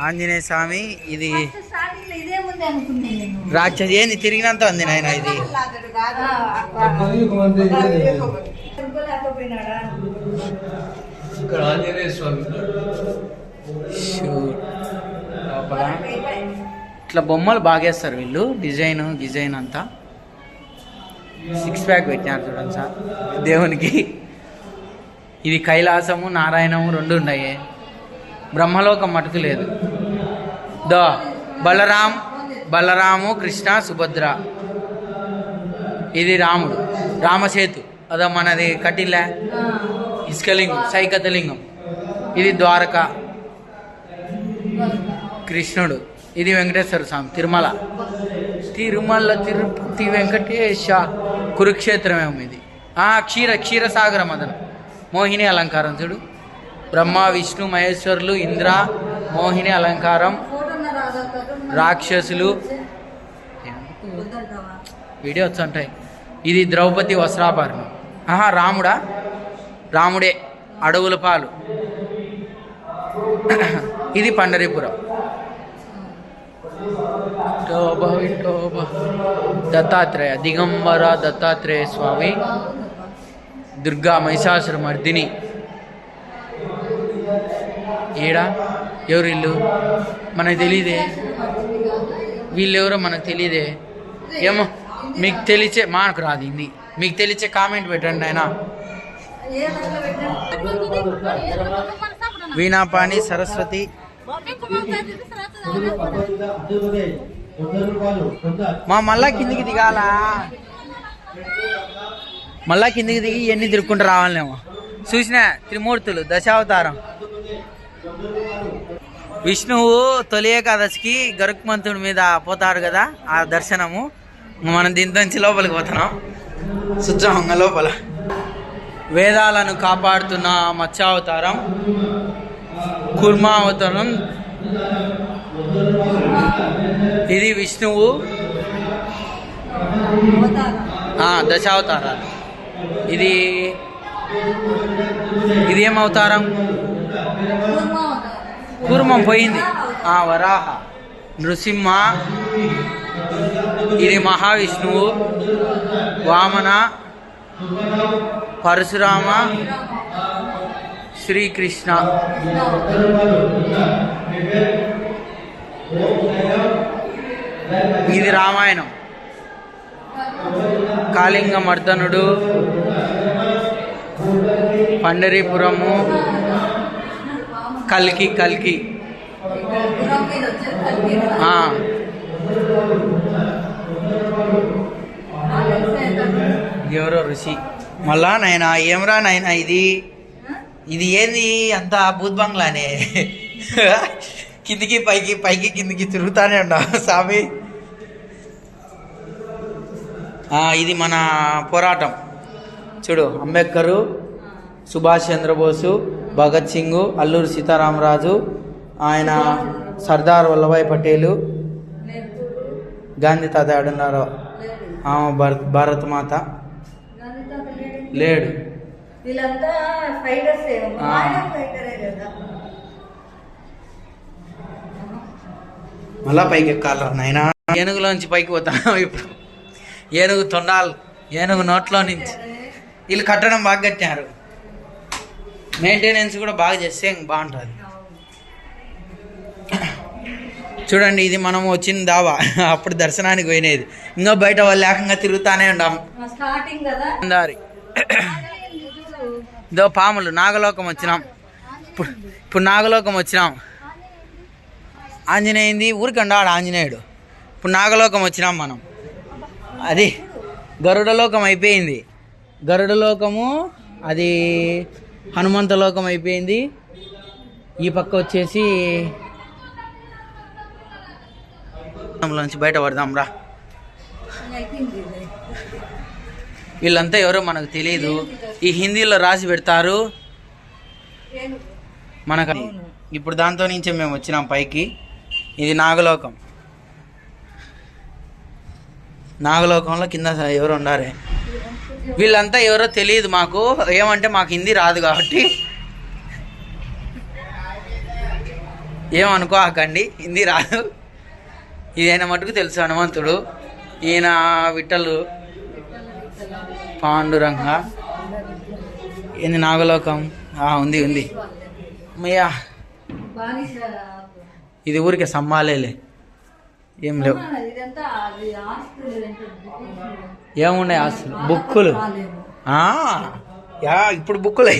ఆంజనేయ స్వామి. ఇది రాక్షసి ఏంది తిరిగినంత ఉంది నాయన. ఇది ఇట్లా బొమ్మలు బాగేస్తారు వీళ్ళు. డిజైన్ అంతా 6 ప్యాక్ పెట్టినారు చూడండి సార్ దేవునికి. ఇది కైలాసము నారాయణము 2 ఉన్నాయి. బ్రహ్మలోకం మటుకు లేదు. బలరాము కృష్ణ సుభద్ర. ఇది రాముడు రామసేతు. అదో మనది కటిల ఇసుకలింగం సైకతలింగం. ఇది ద్వారక కృష్ణుడు. ఇది వెంకటేశ్వర స్వామి తిరుమల తిరుపతి వెంకటేశ. కురుక్షేత్రమేమో ఇది. క్షీరసాగర మదన మోహిని అలంకారం చూడు. బ్రహ్మ విష్ణు మహేశ్వరులు ఇంద్ర మోహిని అలంకారం. రాక్షసులు వీడియో వచ్చుంటాయి. ఇది ద్రౌపది వస్త్రాభరణం. రాముడే అడవుల పాలు. ఇది పండరీపురం. దత్తాత్రేయ దిగంబర దత్తాత్రేయ స్వామి. దుర్గా మహిషాసుర మర్దిని. ఏడా ఎవరు ఇల్లు మనకు తెలియదే. వీళ్ళెవరో మనకు తెలియదే. ఏమో మీకు తెలిసే మాకు రాదు హిందీ. మీకు తెలిసే కామెంట్ పెట్టండి ఆయన. వీణాపాణి సరస్వతి. మళ్ళా కిందికి దిగాల. మళ్ళా కిందికి దిగి ఇవన్నీ తిరుక్కుంటూ రావాలేమో. చూసిన త్రిమూర్తులు దశావతారం. విష్ణువు తొలి ఏకాదశికి గరుక్మంతుడి మీద పోతాడు కదా, ఆ దర్శనము. మనం దీంతో లోపలికి పోతున్నాం. శుద్ధంగా లోపల వేదాలను కాపాడుతున్న మత్స్యావతారం, కూర్మావతారం. ఇది విష్ణువు దశావతారాలు. ఇది ఏమవతారం? కూర్మం పోయింది. వరాహ. నృసింహ. ఇది మహావిష్ణువు. వామన, పరశురామ, శ్రీకృష్ణ. ఇది రామాయణం. కాళింగ మర్దనుడు, పండరీపురము, కల్కి. ఎవరో ఋషి. మళ్ళా నాయనా ఏమరా నాయనా ఇది ఏంది అంత భూత్ బంగ్లానే. కిందికి పైకి కిందికి తిరుగుతానే ఉన్నావు స్వామి. ఇది మన పోరాటం చూడు. అంబేద్కరు, సుభాష్ చంద్రబోసు, భగత్ సింగ్, అల్లూరి సీతారామరాజు, ఆయన సర్దార్ వల్లభాయ్ పటేలు, గాంధీ తాత ఆడున్నారు. భారత మాత లేడు. మళ్ళా పైకి ఎక్కాలి నాయనా. ఏనుగులోంచి పైకి పోతాను ఇప్పుడు. ఏనుగు తొండాలు, ఏనుగు నోట్లో నుంచి. వీళ్ళు కట్టడం బాగా కట్టారు. మెయింటెనెన్స్ కూడా బాగా చేస్తే బాగుంటుంది. చూడండి, ఇది మనం వచ్చిన దావా. అప్పుడు దర్శనానికి పోయినది. ఇంకా బయట వాళ్ళు లేకంగా తిరుగుతానే ఉన్నాము. దారి ఇదో పాములు. నాగలోకం వచ్చినాం. ఇప్పుడు నాగలోకం వచ్చినాం. ఆంజనేయుంది ఊరికండా ఆడ ఆంజనేయుడు. ఇప్పుడు నాగలోకం వచ్చినాం మనం. అది గరుడలోకం అయిపోయింది. గరుడలోకము అది హనుమంతలోకం అయిపోయింది. ఈ పక్క వచ్చేసి నుంచి బయట పడదాం రా. వీళ్ళంతా ఎవరో మనకు తెలియదు. ఈ హిందీలో రాసి పెడతారు మనకు. ఇప్పుడు దాంతో నుంచే మేము వచ్చినాం పైకి. ఇది నాగలోకం. నాగలోకంలో కింద ఎవరు ఉండారే. వీళ్ళంతా ఎవరో తెలియదు మాకు. ఏమంటే మాకు హిందీ రాదు కాబట్టి ఏమనుకోకండి, హిందీ రాదు. ఇదైనా మటుకు తెలుసు హనుమంతుడు. ఈయన విఠలు, పాండురంగ, ఏంది నాగలోకం ఉంది ఉంది. అమ్మయ్యా, ఇది ఊరికే సమ్మాలేలే, ఏం లేవు. ఏమున్నాయి ఆస్తులు? బుక్కులు. ఇప్పుడు బుక్కులు